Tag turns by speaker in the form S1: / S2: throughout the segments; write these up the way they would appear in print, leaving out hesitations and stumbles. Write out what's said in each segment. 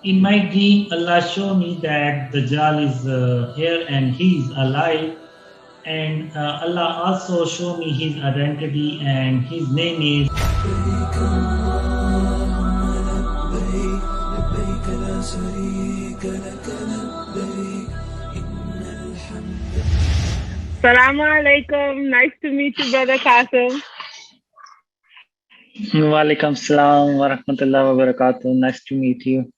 S1: In my dream, Allah showed me that Dajjal is here and he is alive. And Allah also showed me his identity and his name is.
S2: Salaam alaikum. Nice to meet you, Brother Qasim.
S3: Walaikum salam wa rahmatullahi wa barakatuh. Nice to meet you.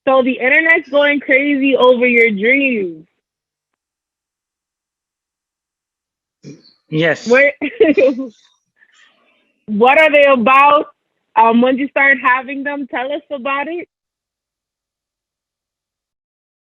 S2: So the internet's going crazy over your dreams.
S3: Yes.
S2: What are they about? When you start having them, tell us about it.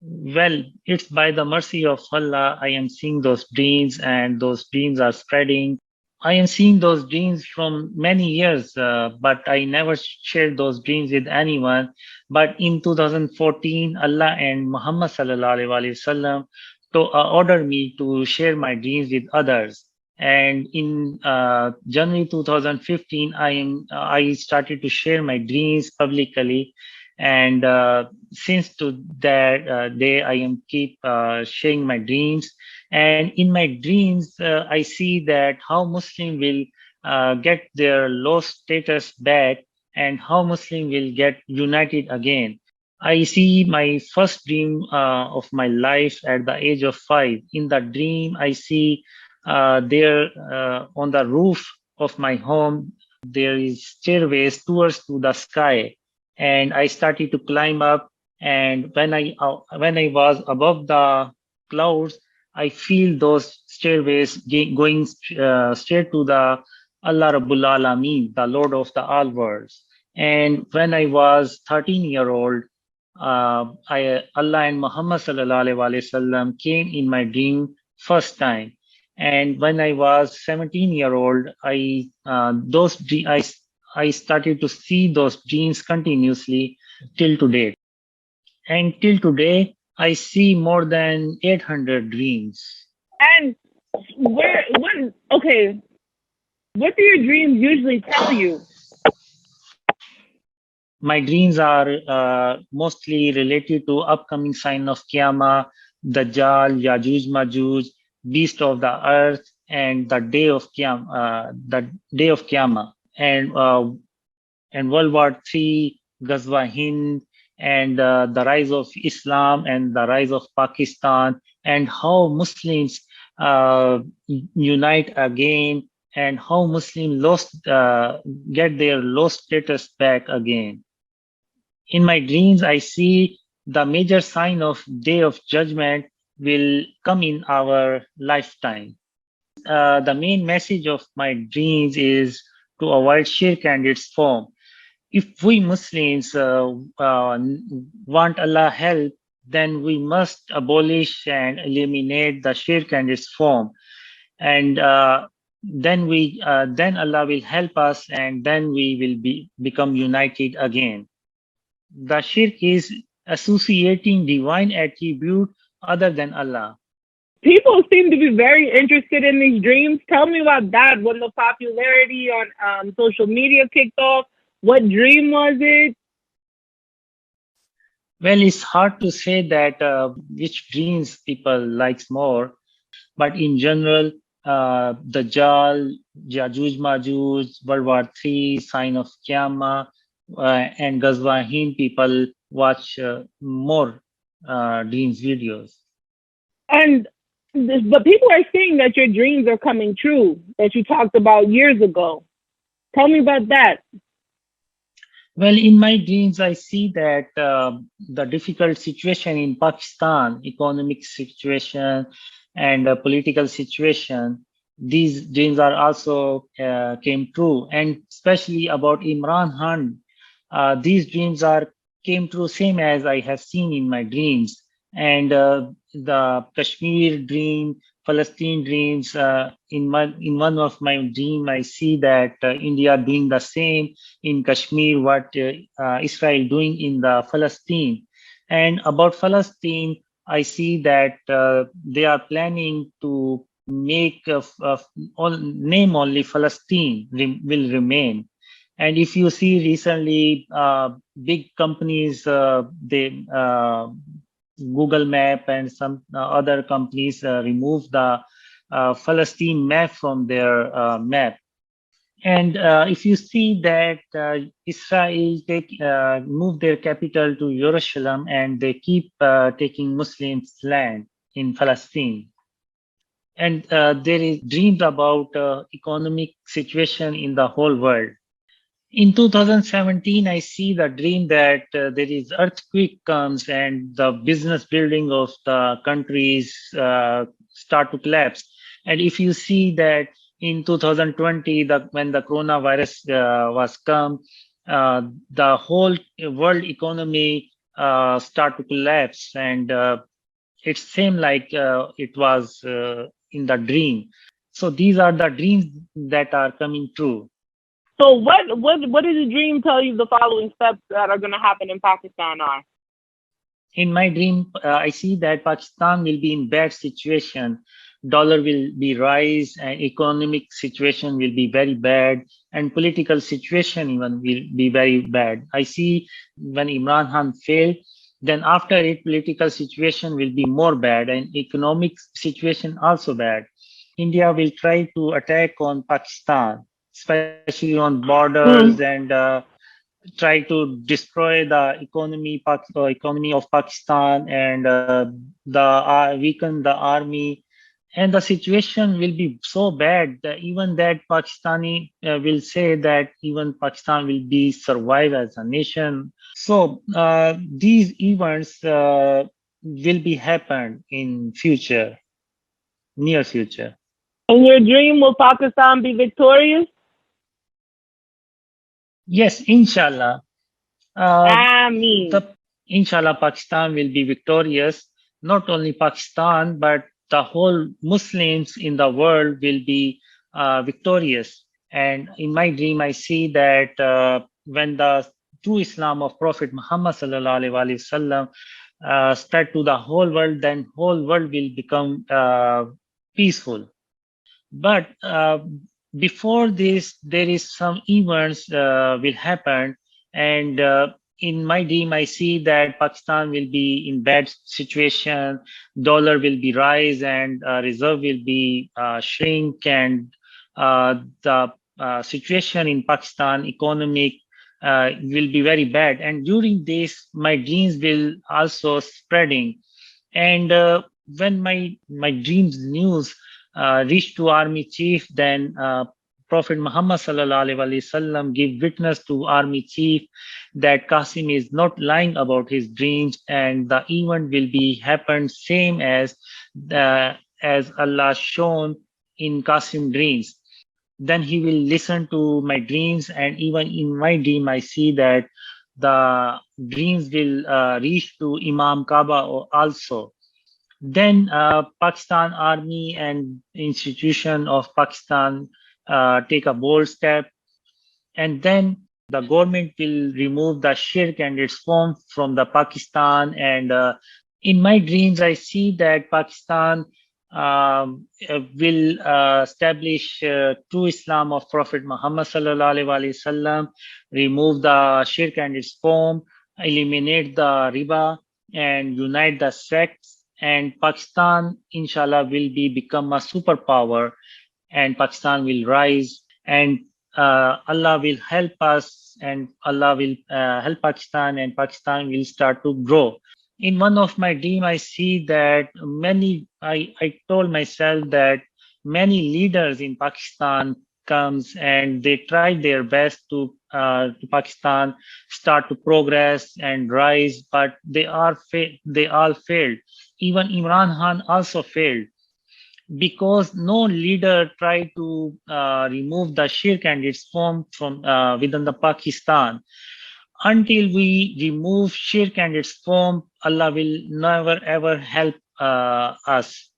S3: Well, it's by the mercy of Allah I am seeing those dreams, and those dreams are spreading. I am seeing those dreams from many years, but I never shared those dreams with anyone. But in 2014, Allah and Muhammad sallallahu alaihi wasallam ordered me to share my dreams with others. And in January 2015, I started to share my dreams publicly. And since to that day, I am keep sharing my dreams. And in my dreams, I see that how Muslim will get their lost status back, and how Muslim will get united again. I see my first dream of my life at the age of 5. In the dream, I see there on the roof of my home, there is stairways towards to the sky, and I started to climb up. And when I was above the clouds, I feel those stairways going straight to the Allah Rabbul Alameen, the Lord of the all worlds. And when I was 13-year-old, Allah and Muhammad sallallahu alaihi wasallam came in my dream first time. And when I was 17-year-old, I started to see those dreams continuously till today. And till today, I see more than 800 dreams.
S2: And what do your dreams usually tell you?
S3: My dreams are mostly related to upcoming sign of Qiyamah, Dajjal, Yajuj, Majuj, beast of the earth, and the day of Qiyamah, and World War III, Ghazwa Hind, and the rise of Islam and the rise of Pakistan, and how Muslims unite again, and how Muslims get their lost status back again. In my dreams, I see the major sign of Day of Judgment will come in our lifetime. The main message of my dreams is to avoid shirk and its form. If we Muslims want Allah help, then we must abolish and eliminate the shirk and its form. And then Allah will help us, and then we will become united again. The shirk is associating divine attribute other than Allah.
S2: People seem to be very interested in these dreams. Tell me about that. When the popularity on social media kicked off, what dream was it?
S3: Well, it's hard to say that which dreams people likes more, but in general, Dajjal, Yajuj Majuj, World War III, sign of Qiyamah, and Ghazwa Hind, people watch more dreams videos.
S2: But people are saying that your dreams are coming true, that you talked about years ago. Tell me about that.
S3: Well, in my dreams, I see that the difficult situation in Pakistan, economic situation and political situation, these dreams are also came true, and especially about Imran Khan. These dreams came true same as I have seen in my dreams. And the Kashmir dream, Palestine dreams, in one of my dream, I see that India doing the same in Kashmir, what Israel doing in the Palestine. And about Palestine, I see that they are planning to make name only Palestine will remain. And if you see recently, big companies, they Google Map and some other companies remove the Palestine map from their map. And if you see that Israel move their capital to Jerusalem, and they keep taking Muslims' land in Palestine. And there is dreams about economic situation in the whole world. In 2017, I see the dream that there is earthquake comes and the business building of the countries start to collapse. And if you see that in 2020, when the coronavirus was come, the whole world economy start to collapse, and it seemed like it was in the dream. So these are the dreams that are coming true.
S2: So what does the dream tell you the following steps that are going to happen in Pakistan are?
S3: In my dream, I see that Pakistan will be in bad situation. Dollar will be rise, and economic situation will be very bad, and political situation even will be very bad. I see when Imran Khan failed, then after it, political situation will be more bad, and economic situation also bad. India will try to attack on Pakistan, especially on borders, and try to destroy the economy of Pakistan, and weaken the army. And the situation will be so bad that even that Pakistani will say that even Pakistan will be survive as a nation. So these events will be happen in future, near future.
S2: In your dream, will Pakistan be victorious?
S3: Yes, inshallah.
S2: Ameen.
S3: Inshallah, Pakistan will be victorious. Not only Pakistan, but the whole Muslims in the world will be victorious. And in my dream, I see that when the true Islam of Prophet Muhammad sallallahu alaihi wasallam spread to the whole world, then whole world will become peaceful. But before this, there is some events will happen, and in my dream, I see that Pakistan will be in bad situation, dollar will be rise, and reserve will be shrink, and the situation in Pakistan economic will be very bad. And during this, my dreams will also spreading, and when my dreams news reached to army chief, then Prophet Muhammad sallallahu alaihi wasallam give witness to army chief that Qasim is not lying about his dreams, and the event will be happen same as Allah shown in Qasim dreams. Then he will listen to my dreams, and even in my dream, I see that the dreams will reach to Imam Kaaba also. Then Pakistan Army and institution of Pakistan take a bold step, and then the government will remove the shirk and its form from the Pakistan. And in my dreams, I see that Pakistan will establish true Islam of Prophet Muhammad sallallahu alaihi wasallam, remove the shirk and its form, eliminate the riba, and unite the sects. And Pakistan, inshallah, will become a superpower, and Pakistan will rise, and Allah will help us, and Allah will help Pakistan, and Pakistan will start to grow. In one of my dream, I see that I told myself that many leaders in Pakistan comes, and they tried their best to Pakistan start to progress and rise, but they all failed. Even Imran Khan also failed, because no leader tried to remove the shirk and its form from within the Pakistan. Until we remove shirk and its form, Allah will never ever help us.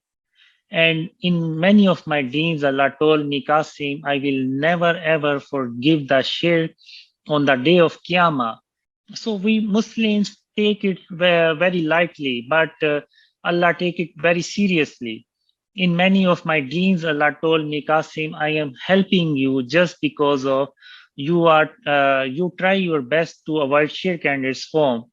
S3: And in many of my dreams, Allah told me, Qasim, I will never ever forgive the shirk on the day of Qiyamah. So we Muslims take it very lightly, but Allah take it very seriously. In many of my dreams, Allah told me, Qasim, I am helping you just because of you try your best to avoid shirk and its form.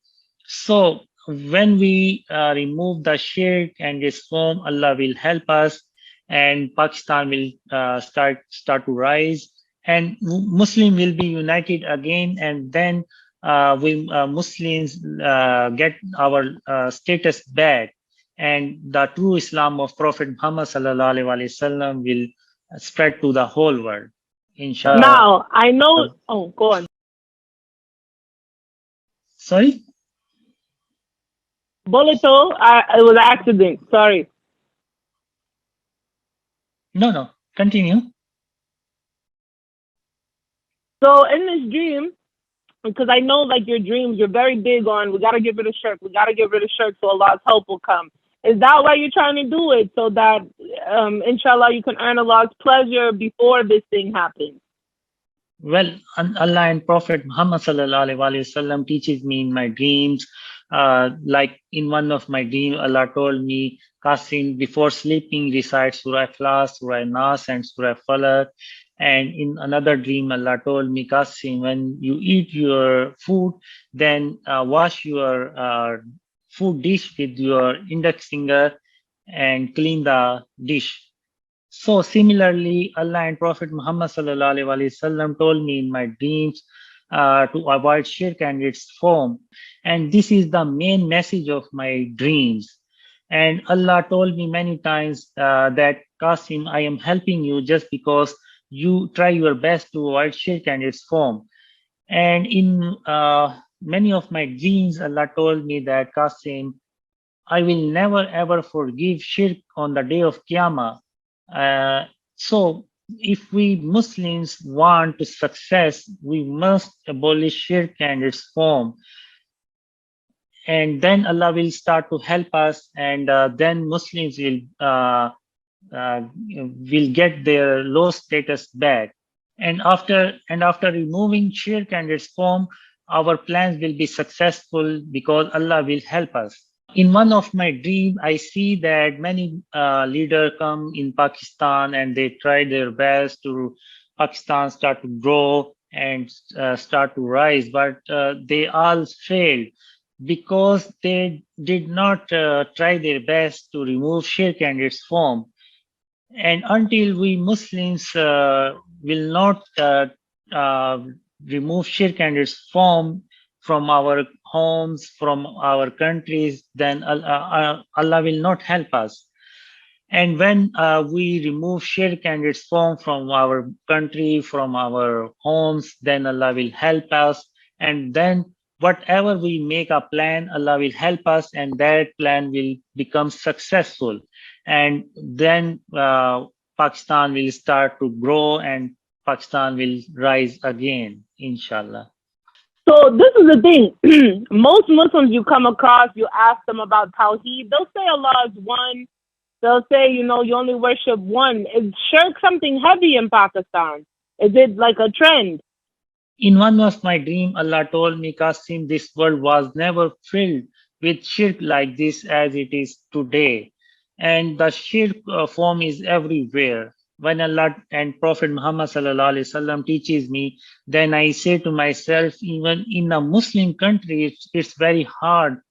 S3: So when we remove the shirk and its form, Allah will help us, and Pakistan will start to rise, and Muslim will be united again, and then we Muslims get our status back, and the true Islam of Prophet Muhammad sallallahu alaihi wasallam will spread to the whole world. Inshallah.
S2: Now, I know. Oh, go on.
S3: Sorry?
S2: Bolito, it was an accident. Sorry.
S3: No. Continue.
S2: So in this dream, because I know like your dreams, you're very big on, we got to get rid of shirk. We got to get rid of shirk so Allah's help will come. Is that why you're trying to do it? So that, inshallah, you can earn Allah's pleasure before this thing happens?
S3: Well, Allah and Prophet Muhammad sallallahu alaihi wasallam teaches me in my dreams. Like in one of my dreams, Allah told me, Qasim, before sleeping, recite Surah Ikhlas, Surah Nas, and Surah Falaq. And in another dream, Allah told me, Qasim, when you eat your food, then wash your food dish with your index finger and clean the dish. So similarly, Allah and Prophet Muhammad sallallahu alaihi wasallam told me in my dreams to avoid shirk and its form. And this is the main message of my dreams. And Allah told me many times that, Qasim, I am helping you just because you try your best to avoid shirk and its form. And in many of my dreams, Allah told me that, Qasim, I will never ever forgive shirk on the day of Qiyamah. So if we Muslims want to success, we must abolish shirk and its form. And then Allah will start to help us, and then Muslims will get their low status back. And after removing shirk and its form, our plans will be successful because Allah will help us. In one of my dreams, I see that many leaders come in Pakistan and they try their best to Pakistan start to grow and start to rise, but they all failed because they did not try their best to remove shirk and its form. And until we Muslims will not remove shirk and its form from our homes, from our countries, then Allah will not help us. And when we remove shirk and its form from our country, from our homes, then Allah will help us. And then whatever we make a plan, Allah will help us, and that plan will become successful. And then Pakistan will start to grow and Pakistan will rise again, inshallah.
S2: So this is the thing. Most Muslims you come across, you ask them about Tawheed, they'll say Allah is one. They'll say, you only worship one. Is shirk something heavy in Pakistan? Is it like a trend?
S3: In one of my dreams, Allah told me, Qasim, this world was never filled with shirk like this as it is today. And the shirk form is everywhere. When Allah and Prophet Muhammad sallallahu alaihi wasallam teaches me, then I say to myself, even in a Muslim country, it's very hard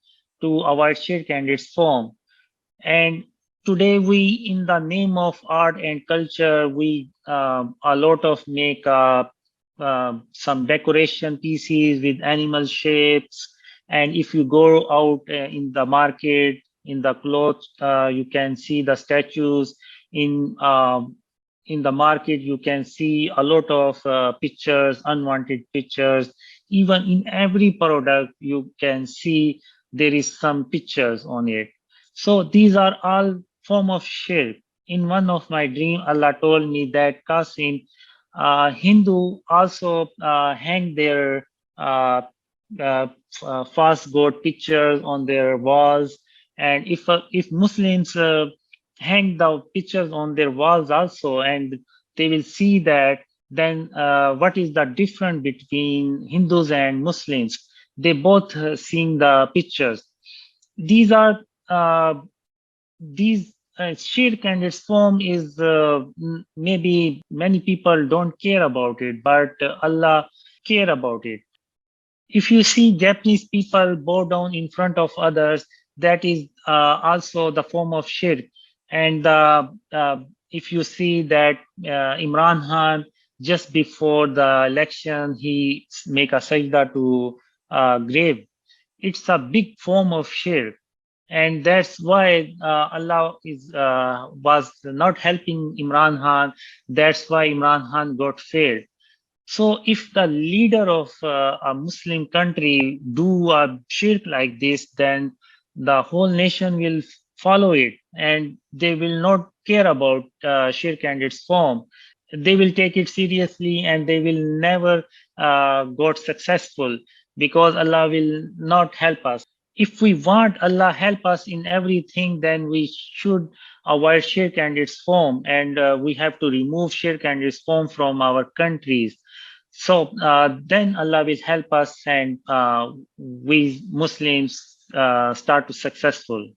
S3: to avoid shirk and its form. And today we, in the name of art and culture, we a lot of makeup, some decoration pieces with animal shapes. And if you go out in the market, in the clothes, you can see the statues. In the market, you can see a lot of pictures, unwanted pictures. Even in every product, you can see there is some pictures on it. So these are all form of shirk. In one of my dreams, Allah told me that, Qasim, Hindu also hang their false god pictures on their walls. And if Muslims hang the pictures on their walls also, and they will see that, then what is the difference between Hindus and Muslims? They both seeing the pictures. These shirk and its form is maybe many people don't care about it, but Allah care about it. If you see Japanese people bow down in front of others, that is also the form of shirk. And if you see that Imran Khan, just before the election, he make a sajda to grave. It's a big form of shirk, and that's why Allah is was not helping Imran Khan. That's why Imran Khan got failed. So if the leader of a Muslim country do a shirk like this, then the whole nation will follow it, and they will not care about shirk and its form. They will take it seriously, and they will never got successful, because Allah will not help us. If we want Allah help us in everything, then we should avoid shirk and its form, and we have to remove shirk and its form from our countries. So then Allah will help us, and we Muslims start to successful.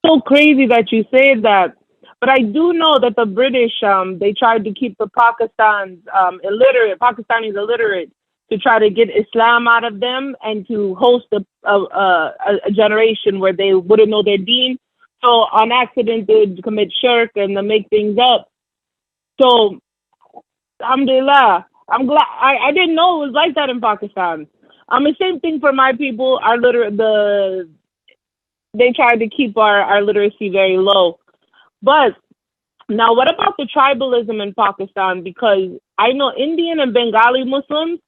S2: So crazy that you say that. But I do know that the British, they tried to keep the Pakistanis illiterate, to try to get Islam out of them and to host a generation where they wouldn't know their deen. So on accident, they'd commit shirk and then make things up. So, alhamdulillah, I'm glad. I didn't know it was like that in Pakistan. The same thing for my people. They tried to keep our literacy very low. But now, what about the tribalism in Pakistan? Because I know Indian and Bengali Muslims,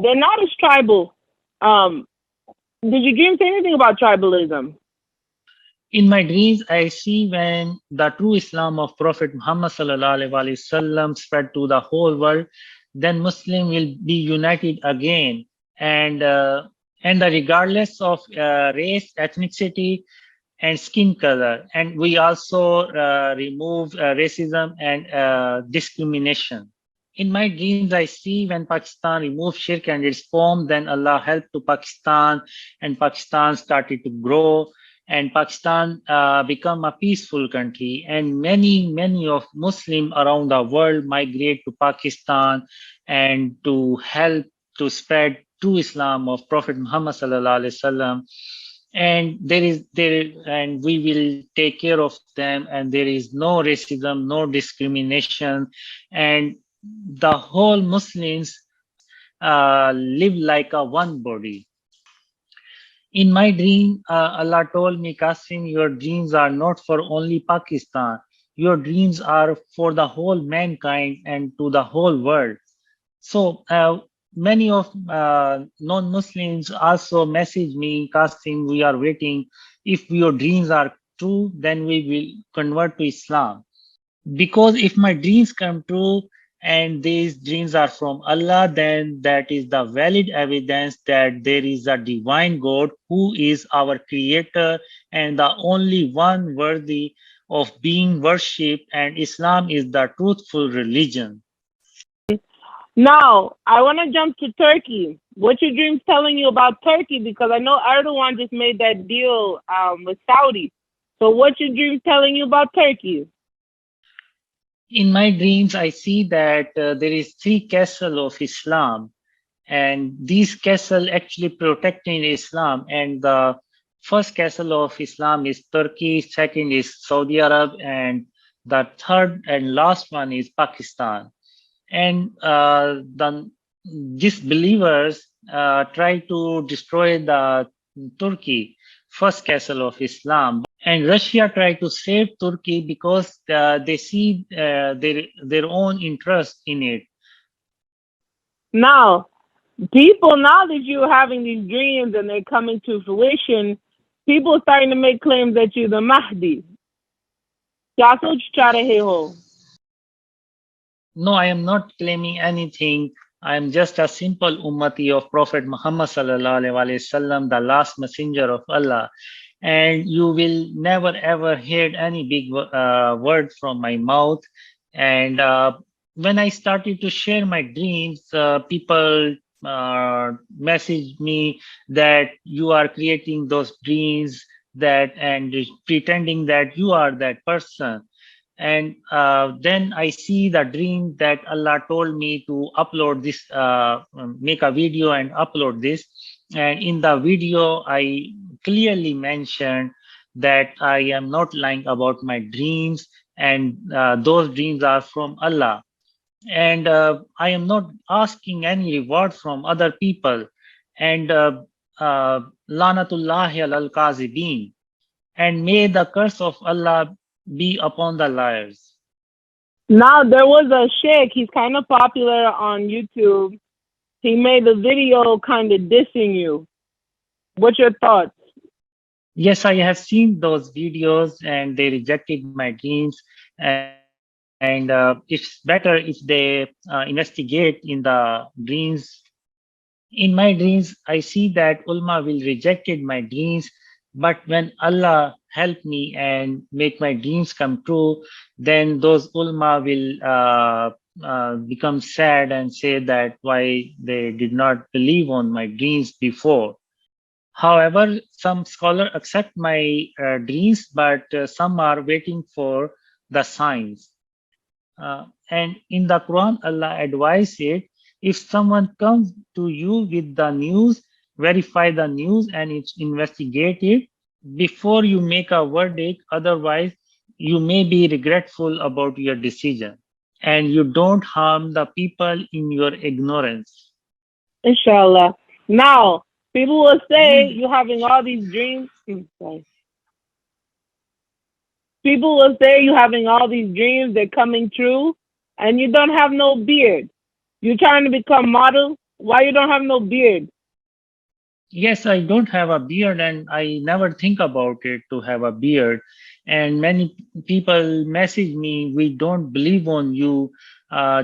S2: they're not as tribal. Did your dream say anything about tribalism?
S3: In my dreams, I see when the true Islam of Prophet Muhammad sallallahu alaihi wasallam spread to the whole world, then Muslim will be united again, and regardless of race, ethnicity, and skin color. And we also remove racism and discrimination. In my dreams, I see when Pakistan removed shirk and its form, then Allah helped to Pakistan, and Pakistan started to grow, and Pakistan become a peaceful country, and many of Muslim around the world migrate to Pakistan and to help to spread true Islam of Prophet Muhammad sallallahu alaihi wasallam. And and we will take care of them, and there is no racism, no discrimination, and the whole Muslims live like a one body. In my dream, Allah told me, Qasim, your dreams are not for only Pakistan. Your dreams are for the whole mankind and to the whole world. So many of non-Muslims also message me, Qasim, we are waiting. If your dreams are true, then we will convert to Islam. Because if my dreams come true, and these dreams are from Allah, then that is the valid evidence that there is a divine God who is our creator and the only one worthy of being worshipped, and Islam is the truthful religion.
S2: Now, I want to jump to Turkey. What your dreams telling you about Turkey? Because I know Erdogan just made that deal with Saudi. So what your dreams telling you about Turkey?
S3: In my dreams, I see that there is 3 castles of Islam, and these castles actually protecting Islam. And the first castle of Islam is Turkey, second is Saudi Arab, and the third and last one is Pakistan. And the disbelievers try to destroy the Turkey, first castle of Islam. And Russia tried to save Turkey because they see their own interest in it.
S2: Now that you're having these dreams and they're coming to fruition, people are starting to make claims that you're the Mahdi.
S3: No, I am not claiming anything. I am just a simple ummati of Prophet Muhammad sallallahu alaihi wasallam, the last messenger of Allah. And you will never ever hear any big word from my mouth. And when I started to share my dreams, people messaged me that you are creating those dreams that and pretending that you are that person. And then I see the dream that Allah told me to upload this, make a video and upload this. And in the video, I clearly mentioned that I am not lying about my dreams, and those dreams are from Allah. And I am not asking any reward from other people. And Lanatullahi al Kazibin, and may the curse of Allah be upon the liars.
S2: Now there was a sheikh. He's kind of popular on YouTube. He made a video kind of dissing you. What's your thoughts?
S3: Yes, I have seen those videos and they rejected my dreams. And it's better if they investigate in the dreams. In my dreams, I see that ulma will rejected my dreams, but when Allah help me and make my dreams come true, then those ulma will become sad and say that why they did not believe on my dreams before. However, some scholars accept my dreams, but some are waiting for the signs. And in the Quran, Allah advised it, if someone comes to you with the news, verify the news and investigate it before you make a verdict. Otherwise, you may be regretful about your decision, and you don't harm the people in your ignorance.
S2: Inshallah. Now, people will say you having all these dreams. Sorry. People will say you having all these dreams, they're coming true, and you don't have no beard. You're trying to become model. Why you don't have no beard?
S3: Yes, I don't have a beard, and I never think about it to have a beard. And many people message me, we don't believe on you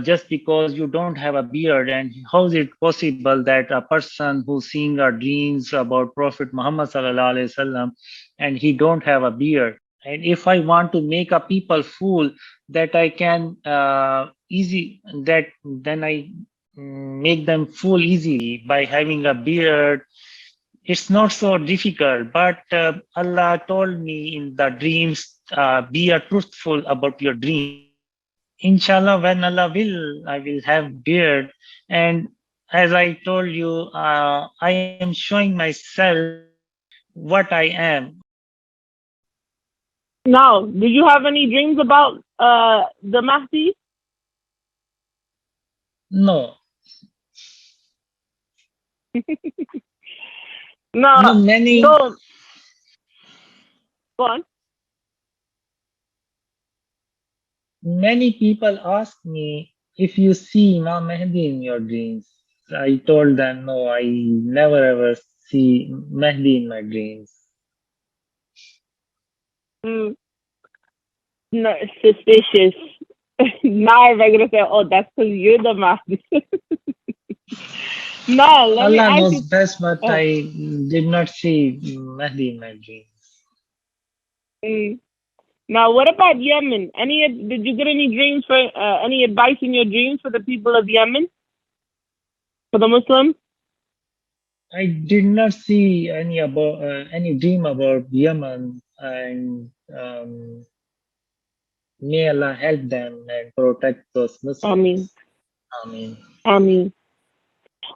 S3: just because you don't have a beard. And how is it possible that a person who's seeing our dreams about Prophet Muhammad sallallahu alaihi wasallam and he don't have a beard? And if I want to make a people fool, that I can then I make them fool easily by having a beard. It's not so difficult, but Allah told me in the dreams, be a truthful about your dreams. Inshallah, when Allah will, I will have beard. And as I told you, I am showing myself what I am.
S2: Now, did you have any dreams about the Mahdi?
S3: No,
S2: No,
S3: no, many.
S2: no. Go on.
S3: Many people ask me if you see Imam Mahdi in your dreams. I told them, no, I never ever see Mahdi in my dreams.
S2: No, suspicious. Now I'm gonna say, oh, that's because you're the Mahdi. No, let me
S3: Allah
S2: ask
S3: knows
S2: you.
S3: best, but
S2: Oh,
S3: I did not see Mahdi in my dreams.
S2: mm. Now, what about Yemen? Did you get any dreams for any advice in your dreams for the people of Yemen, for the Muslims?
S3: I did not see any dream about Yemen, and may Allah help them and protect those
S2: I mean,
S3: Muslims. Amen.
S2: I mean,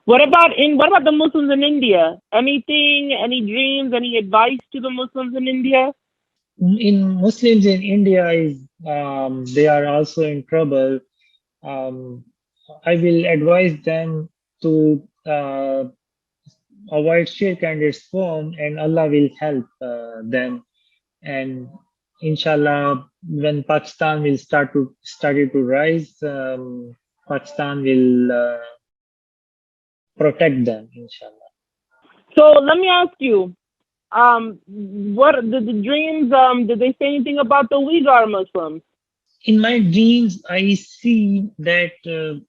S2: what about the Muslims in India? Anything, any dreams, any advice to the Muslims in India?
S3: In Muslims in India they are also in trouble. Um, I will advise them to avoid shirk and its form, and Allah will help them. And inshallah, when Pakistan will started to rise, Pakistan will protect them, inshallah.
S2: So let me ask you, what did the dreams? Did they say anything about the Uyghur Muslims?
S3: In my dreams, I see that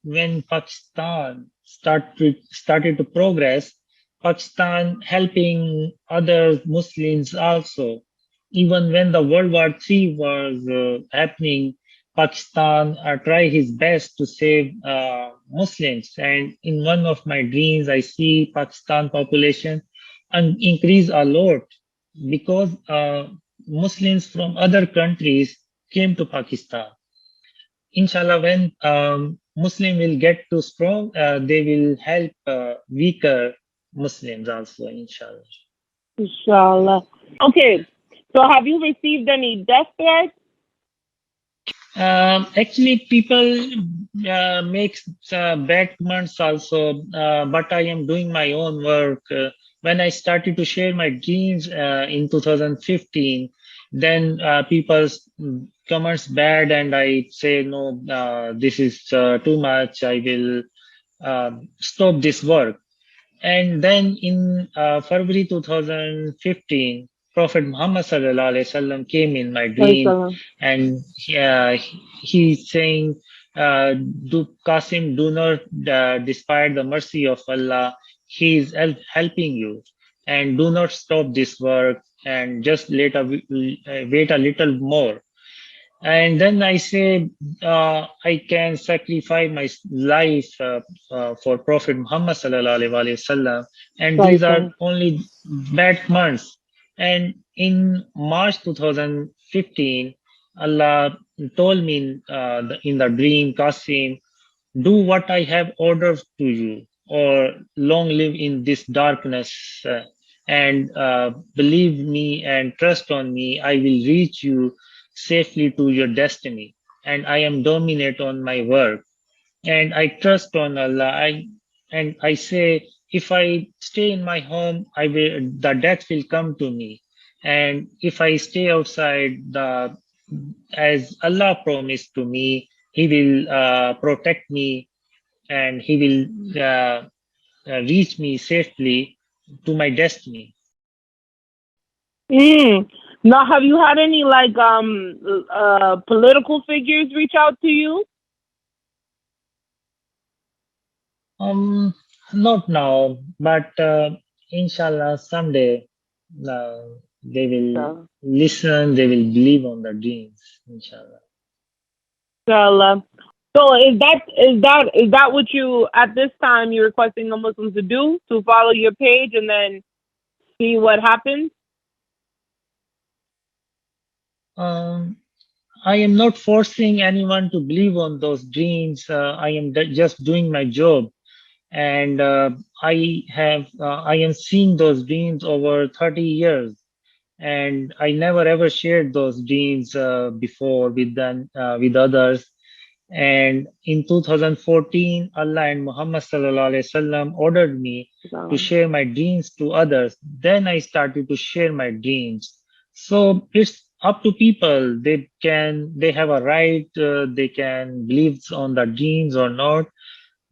S3: when Pakistan started to progress, Pakistan helping other Muslims also. Even when the World War III was happening, Pakistan tried his best to save Muslims. And in one of my dreams, I see Pakistan population increase a lot. because Muslims from other countries came to Pakistan. Inshallah, when Muslim will get too strong, they will help weaker Muslims also, inshallah.
S2: Inshallah. Okay. So have you received any death threats?
S3: Actually, people make bad comments also, but I am doing my own work. When I started to share my dreams in 2015, then people's comments bad, and I say no, this is too much. I will stop this work. And then in February 2015, Prophet Muhammad sallallahu alaihi wasallam came in my dream,
S2: Inshallah.
S3: and he's saying, "Do Qasim, do not despise the mercy of Allah. He is helping you, and do not stop this work, and just wait a little more." And then I say, I can sacrifice my life for Prophet Muhammad sallallahu alaihi wasallam, and these are
S2: Inshallah.
S3: only bad months. And in March 2015, Allah told me in the dream, Qasim, do what I have ordered to you, or long live in this darkness. And believe me and trust on me, I will reach you safely to your destiny. And I am dominant on my work. And I trust on Allah. I say, if I stay in my home, the death will come to me. And if I stay outside, as Allah promised to me, He will protect me, and He will reach me safely to my destiny.
S2: Mm. Now, have you had any like political figures reach out to you?
S3: Um, Not now, but inshallah someday uh, they will
S2: So,
S3: listen, they will believe on the dreams, inshallah.
S2: inshallah. So is that what you at this time you're requesting the Muslims to do, to follow your page and then see what happens?
S3: Um, I am not forcing anyone to believe on those dreams. I am just doing my job, and I am seeing those dreams over 30 years, and I never ever shared those dreams before with others. And in 2014, Allah and Muhammad sallallahu alaihi wasallam ordered me to
S2: So,
S3: share my dreams to others. Then I started to share my dreams. So it's up to people. They have a right. They can believe on the dreams or not.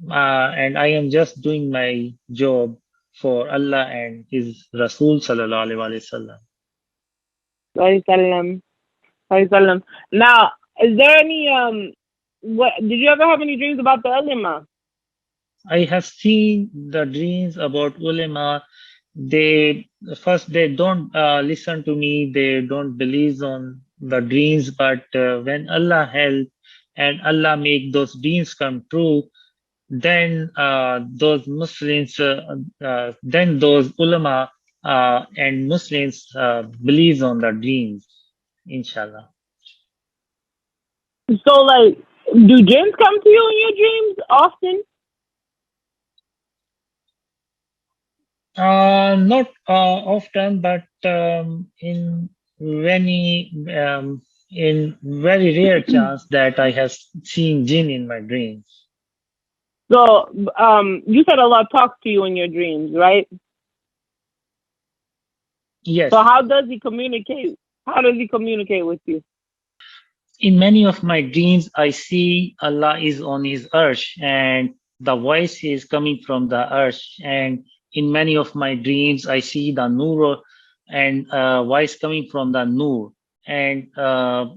S3: And I am just doing my job for Allah and His Rasul sallallahu alaihi wasallam.
S2: Sallam. Sallam. Now, is there any what did you ever have any dreams about the ulama?
S3: I have seen the dreams about ulama. They don't listen to me. They don't believe on the dreams. But when Allah help and Allah make those dreams come true, then those ulama and Muslims believe on the dreams, inshallah.
S2: So like do jinns come to you in your dreams often?
S3: Not often, but many, in very rare chance that I have seen jinn in my dreams.
S2: So you said Allah talks to you in your dreams, right?
S3: Yes,
S2: So how does he communicate? How does he communicate with you?
S3: in many of my dreams, I see Allah is on His arsh, and the voice is coming from the arsh. And in many of my dreams, I see the nur and voice coming from the nur. And Allah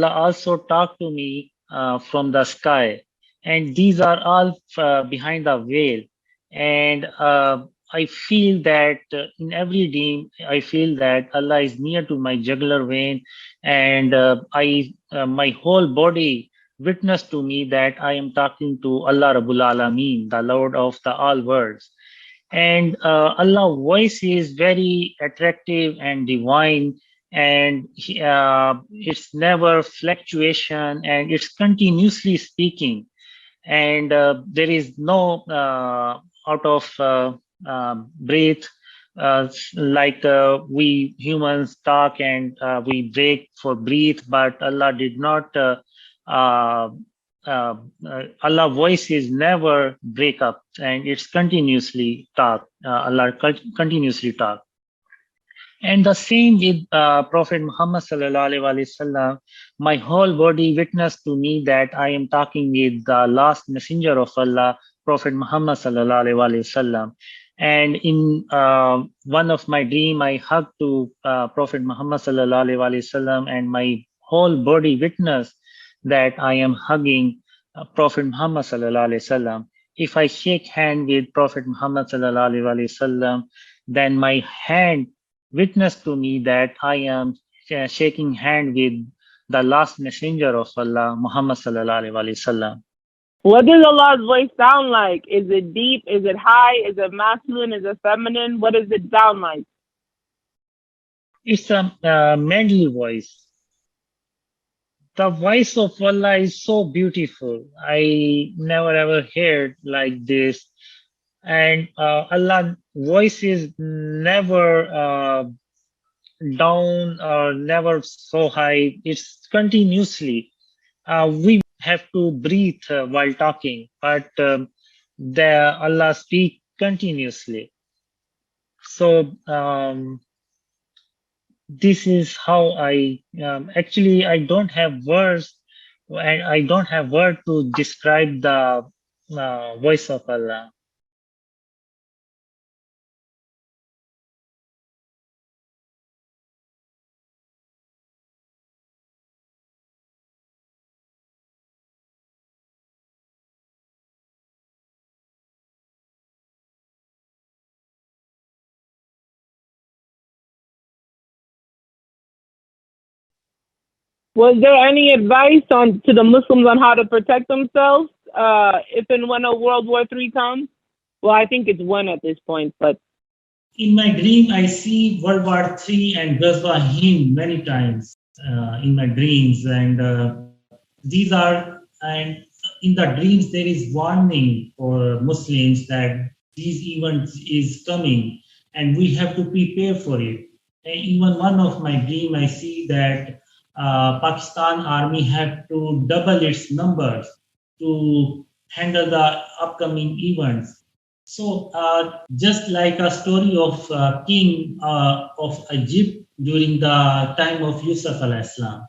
S3: also talked to me from the sky. And these are all behind the veil. And I feel that in every dream, I feel that Allah is near to my jugular vein, and my whole body witness to me that I am talking to Allah Rabbul Alameen, the Lord of the all worlds. And Allah's voice is very attractive and divine, and it's never fluctuation, and it's continuously speaking, and there is no out of breath, like we humans talk and we break for breathe, but Allah did not. Uh, Allah voice is never break up, and it's continuously talk. Allah continuously talk. And the same with Prophet Muhammad sallallahu alaihi wasallam. My whole body witnessed to me that I am talking with the last messenger of Allah, Prophet Muhammad sallallahu alaihi wasallam. And in one of my dream, I hugged to Prophet Muhammad sallallahu alaihi wasallam, and my whole body witnessed that I am hugging Prophet Muhammad sallallahu alaihi wasallam. If I shake hand with Prophet Muhammad sallallahu alaihi wasallam, then my hand witness to me that I am shaking hand with the last messenger of Allah, Muhammad sallallahu alaihi wasallam.
S2: What does Allah's voice sound like? Is it deep? Is it high? Is it masculine? Is it feminine? What does it sound like?
S3: It's a manly voice. The voice of Allah is so beautiful. I never ever heard like this. And Allah's voice is never down or never so high. It's continuously. We have to breathe while talking, but the Allah speak continuously. So this is how I actually I don't have words, and I don't have word to describe the voice of Allah.
S2: Was there any advice to the Muslims on how to protect themselves if and when a World War III comes? Well, I think it's one at this point, but
S1: In my dream, I see World War III and Ghazwa Hind many times in my dreams, and these are and in the dreams there is warning for Muslims that these events is coming, and we have to prepare for it. And even one of my dream, I see that Pakistan army have to double its numbers to handle the upcoming events. So, just like a story of king of Egypt during the time of Yusuf al-Islam,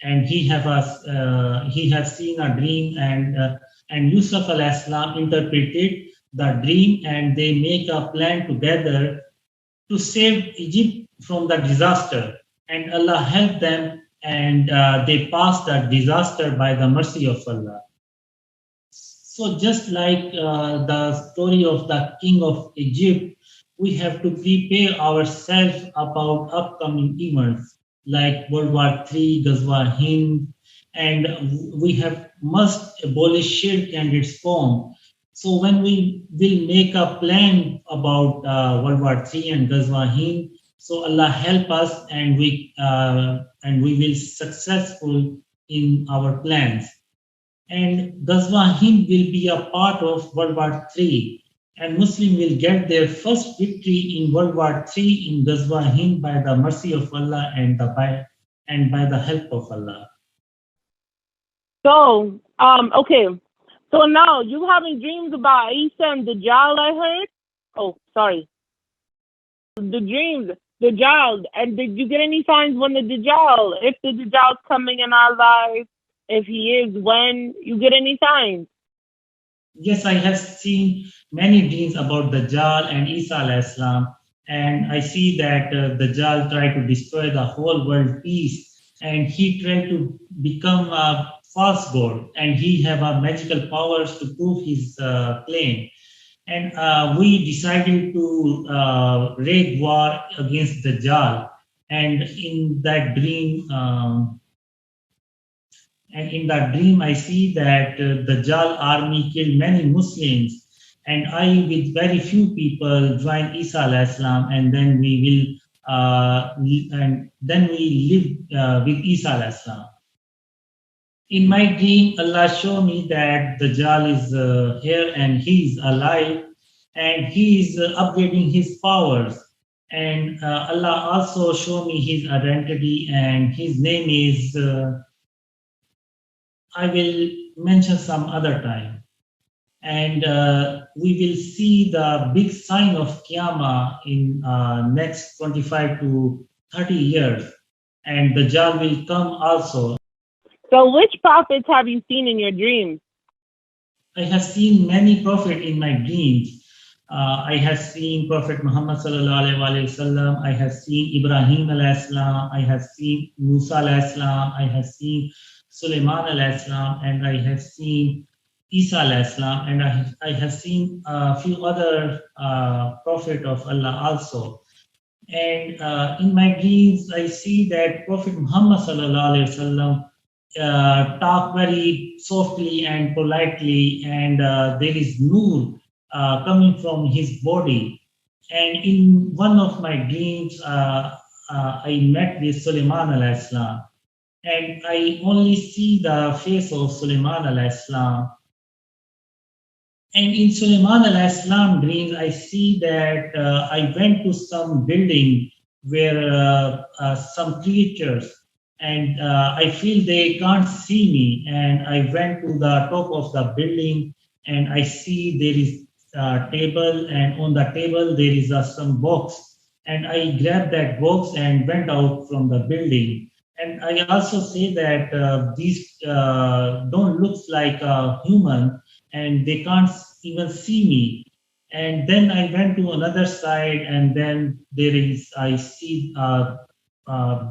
S1: and he has seen a dream, and Yusuf al-Islam interpreted the dream, and they make a plan together to save Egypt from the disaster, and Allah helped them, and they passed that disaster by the mercy of Allah. So just like the story of the king of Egypt, we have to prepare ourselves about upcoming events like World War III, Ghazwa Hind, and we have must abolish shirk and its form. So when we will make a plan about World War III and Ghazwa Hind, so Allah help us, and we will successful in our plans. And Ghazwa Hind will be a part of World War III, and Muslim will get their first victory in World War III in Ghazwa Hind by the mercy of Allah and by the help of Allah.
S2: So, okay. So now you having dreams about Isa and Dajjal, I heard. Oh, sorry. The dreams, Dajjal, and did you get any signs when the Dajjal, if the Dajjal's coming in our lives? If he is, when you get any signs?
S1: Yes, I have seen many dreams about Dajjal and Isa al-Islam, and I see that Dajjal tried to destroy the whole world peace, and he tried to become a false god, and he have magical powers to prove his claim. And we decided to wage war against Dajjal, and in that dream. And in that dream, I see that the Dajjal army killed many Muslims, and I, with very few people, join Isa alayhi salam, and then we will and then we live with Isa alayhi salam. In my dream, Allah showed me that the Dajjal is here and he is alive and he is upgrading his powers. And Allah also showed me his identity, and his name is, I will mention some other time. And we will see the big sign of Qiyamah in next 25 to 30 years. And the Dajjal will come also.
S2: So which prophets have you seen in your dreams?
S1: I have seen many prophets in my dreams. I have seen Prophet Muhammad sallallahu alaihi wasallam. I have seen Ibrahim alayhi salam. I have seen Musa alayhi salam. I have seen Sulaiman alayhi salam, and I have seen Isa alayhi salam, and I have seen a few other prophet of Allah also. And in my dreams, I see that Prophet Muhammad sallallahu alaihi wasallam talk very softly and politely, and there is nur coming from his body. And in one of my dreams, I met with Sulaiman alayhi salam, and I only see the face of Sulaiman alayhi salam. And in Sulaiman alayhi salam dreams, I see that I went to some building where some creatures, and I feel they can't see me. And I went to the top of the building, and I see there is a table, and on the table there is some box. And I grabbed that box and went out from the building. And I also say that these don't look like a human, and they can't even see me. And then I went to another side, and then I see a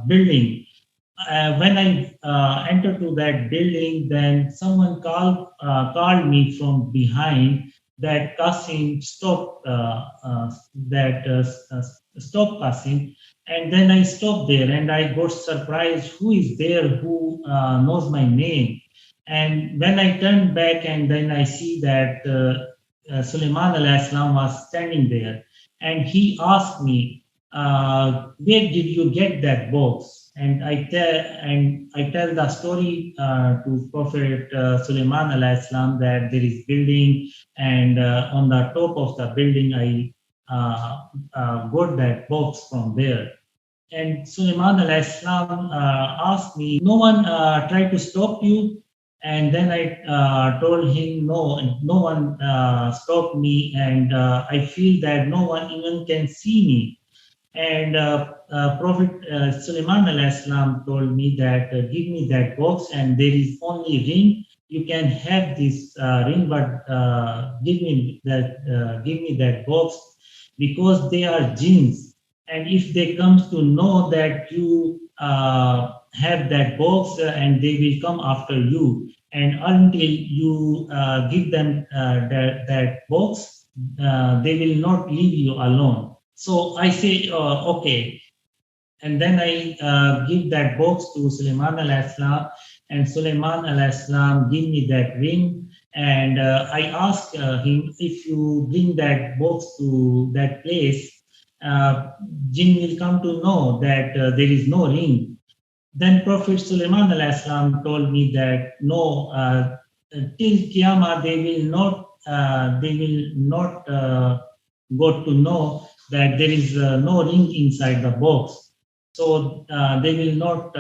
S1: building. When I entered to that building, then someone called me from behind that Qasim, stop stop Qasim. And then I stopped there, and I got surprised, who is there who knows my name? And when I turned back, and then I see that Sulaiman alayhi salam was standing there, and he asked me, where did you get that box? And I tell the story to Prophet Sulaiman alayhi salam that there is building, and on the top of the building I got that box from there. And Sulaiman alayhi salam asked me, no one tried to stop you? And then I told him, no one stopped me, and I feel that no one even can see me. And Prophet Sulaiman alayhi salam told me that give me that box, and there is only ring. You can have this ring, but give me that box, because they are jinns. And if they come to know that you have that box, and they will come after you, and until you give them that box, they will not leave you alone. So I say, okay. And then I give that box to Sulaiman alayhi salam, and Sulaiman alayhi salam give me that ring. And I ask him, if you bring that box to that place, jinn will come to know that there is no ring. Then Prophet Sulaiman alayhi salam told me that no, till Qiyamah they will not got to know that there is no ring inside the box. So they will not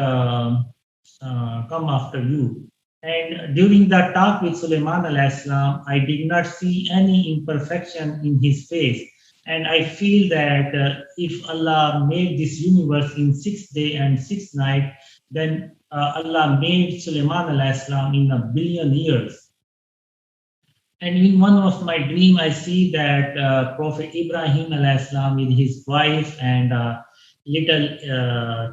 S1: come after you. And during the talk with Sulaiman alayhi salam, I did not see any imperfection in his face. And I feel that if Allah made this universe in 6 days and 6 nights, then Allah made Sulaiman alayhi salam in 1 billion years. And in one of my dream, I see that Prophet Ibrahim alayhi salam with his wife and little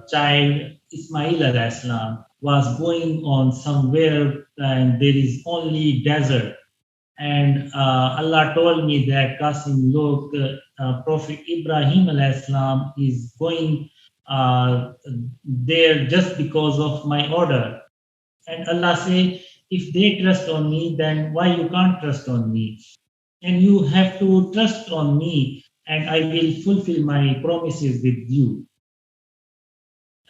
S1: child Ismail alayhi salam was going on somewhere, and there is only desert. And Allah told me that, Qasim, look, Prophet Ibrahim alayhi salam is going there just because of my order. And Allah said, if they trust on me, then why you can't trust on me? and you have to trust on me, and I will fulfill my promises with you.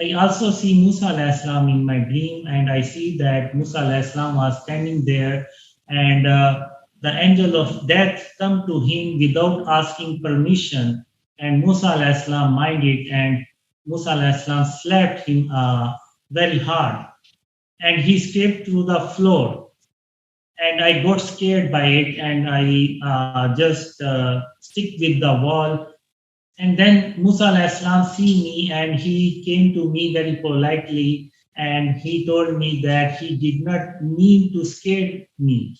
S1: I also see Musa alayhi salam in my dream, and I see that Musa alayhi salam was standing there, and the angel of death come to him without asking permission, and Musa alayhi salam minded, and Musa alayhi salam slapped him very hard, and he escaped to the floor. And I got scared by it, and I just stick with the wall. And then Musa alayhi salam see me, and he came to me very politely, and he told me that he did not mean to scare me.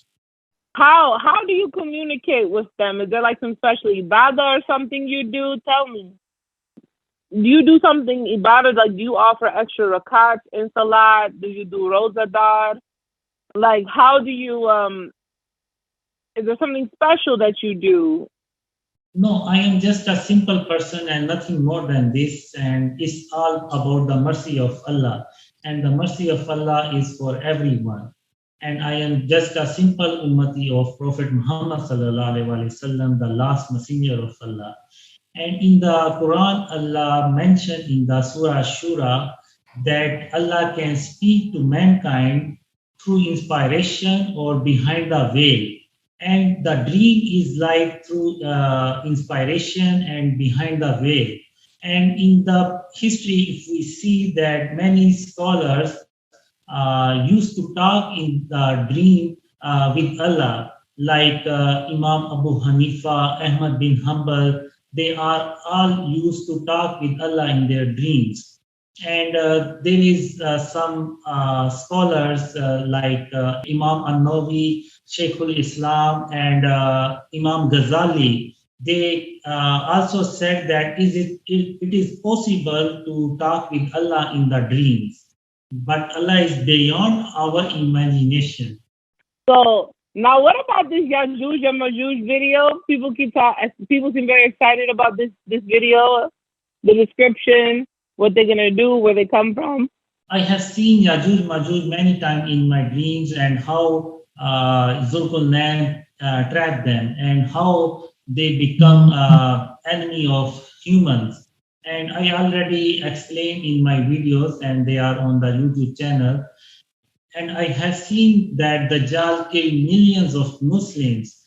S2: How do you communicate with them? Is there like some special ibadah or something you do? Tell me. Do you do something ibadah, like do you offer extra rakat in salat? Do you do rozadar? Like how do you is there something special that you do?
S1: No, I am just a simple person and nothing more than this, and it's all about the mercy of Allah. And the mercy of Allah is for everyone. And I am just a simple ummati of Prophet Muhammad sallallahu alaihi wasallam, the last messenger of Allah. And in the Quran, Allah mentioned in the Surah Shura that Allah can speak to mankind through inspiration or behind the veil. And the dream is like through inspiration and behind the veil. And in the history, if we see that many scholars used to talk in the dream with Allah, like Imam Abu Hanifa, Ahmad bin Hanbal, they are all used to talk with Allah in their dreams. And there is some scholars like Imam An-Nawawi, Sheikhul Islam, and Imam Ghazali. They also said that it is possible to talk with Allah in the dreams, but Allah is beyond our imagination.
S2: So now, what about this Yajuj and Majuj video? People seem very excited about this video, the description, what they're gonna do, where they come from.
S1: I have seen Yajuj Majuj many times in my dreams, and how Zulkarnain track them, and how they become enemy of humans. And I already explained in my videos, and they are on the YouTube channel. And I have seen that the Dajjal killed millions of Muslims,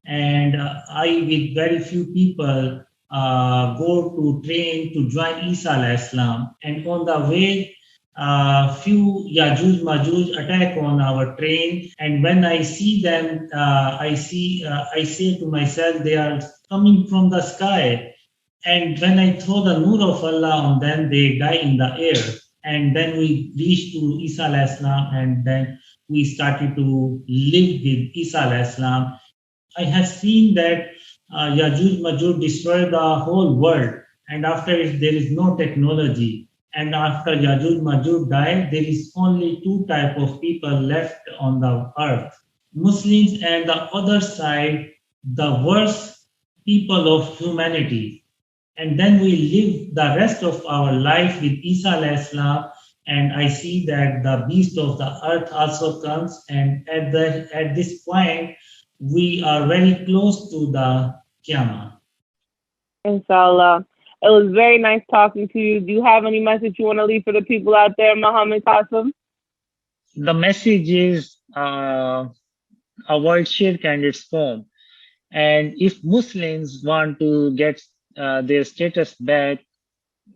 S1: and I, with very few people, go to train to join Isa alayhi salam. And on the way, few Yajuj Majuj attack on our train, and when I see them, I say to myself, they are coming from the sky. And when I throw the nur of Allah on them, they die in the air. And then we reached to Isa alayhi salam, and then we started to live with Isa alayhi salam. I have seen that Yajuj Majuj destroyed the whole world, and after it, there is no technology. And after Yajuj Majuj died, there is only two type of people left on the earth: Muslims, and the other side, the worst people of humanity. And then we live the rest of our life with Isa alayhi salam, and I see that the beast of the earth also comes, and at this point we are very close to the Qiyamah.
S2: Inshallah. It was very nice talking to you. Do you have any message you want to leave for the people out there, Muhammad Qasim?
S3: The message is avoid shirk and its form. And if Muslims want to get their status back,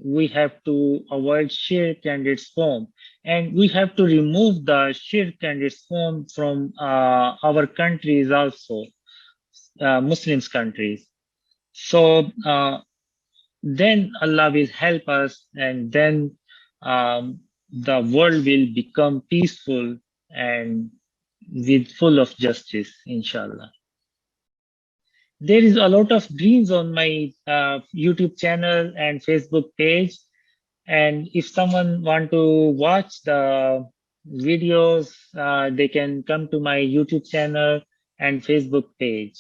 S3: we have to avoid shirk and its form. And we have to remove the shirk and its form from our countries also, Muslims countries. So then Allah will help us, and then the world will become peaceful and with full of justice, inshallah. There is a lot of dreams on my YouTube channel and Facebook page. And if someone want to watch the videos, they can come to my YouTube channel and Facebook page.